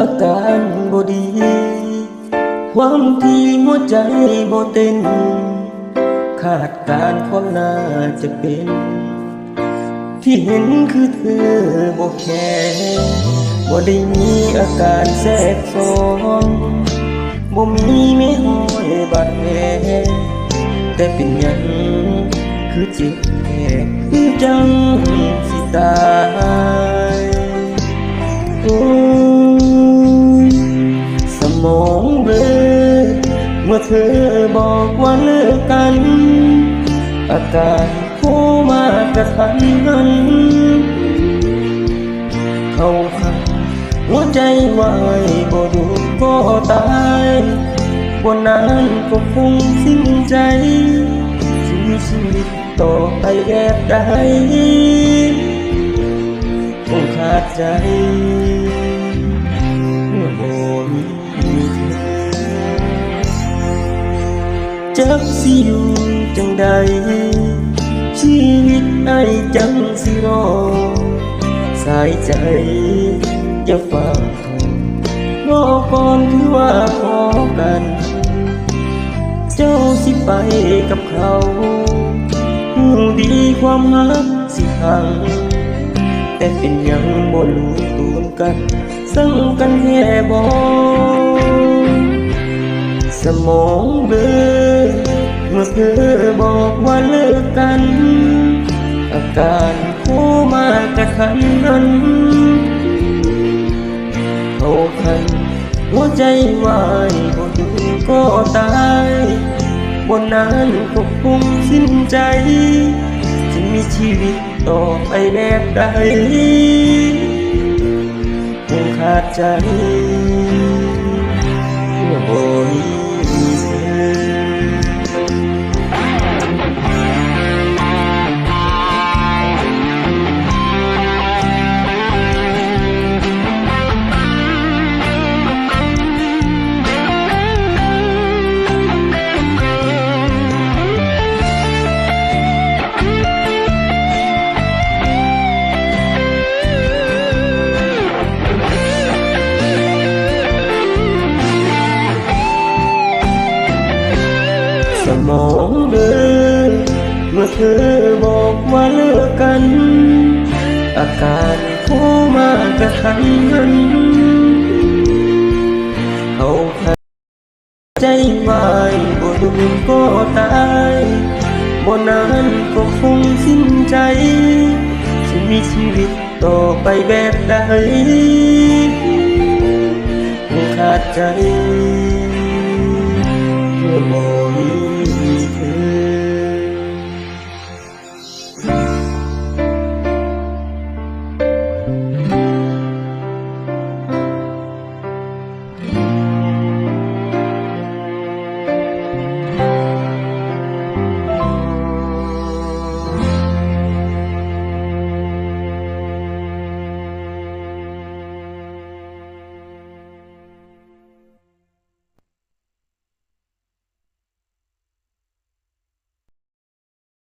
อาการบ่ดีความที่หัวใจบ่เต้นคาดการณ์ความน่าจะเป็นที่เห็นคือเธอบ่แค่บ่ได้มีอาการแทรกซ้อนบ่มีไม่ห้อยบาดแผลแต่เป็นหยังคือเจ็บแค่คือจังสิตายโอ้ยสมองเบลอเมื่อเธอบอกว่าเลิกกันอาการโทรมากระทันหันเข้าข้างหัวใจวายบ่ดูก็ตายบ่นานก็คงสิ้นใจชีวิตต่อไปแบบใดคงขาดใจเมื่อบ่มีเธอจักสิอยู่จังใดชีวิตไอ้จังสิรอสายใจจะฟังรอก่อนคือว่าขอกันเจ้าสิไปกับเขาหูดีความรักสิพังแต่เป็นยังบ่รู้ตูนกันสั่งกันแค่บอกสมองเบลอเมื่อเธอบอกว่าเลิกกันอาการโคมากระทันหันเข้าคันหัวใจวายบ่ถึงก็ตายบ่นานก็คงสิ้นใจจะมีชีวิตต่อไปแบบใดคงขาดใจเมื่อบ่มีเธอสมองเบลอเมื่อเธอบอกว่าเลิกกันอาการโคมากระทันหันเขาขาดใจวายบ่ดูก็ตายบ่นานก็คงสิ้นใจจะมีชีวิตต่อไปแบบใดคงขาดใจเมื่อบ่มี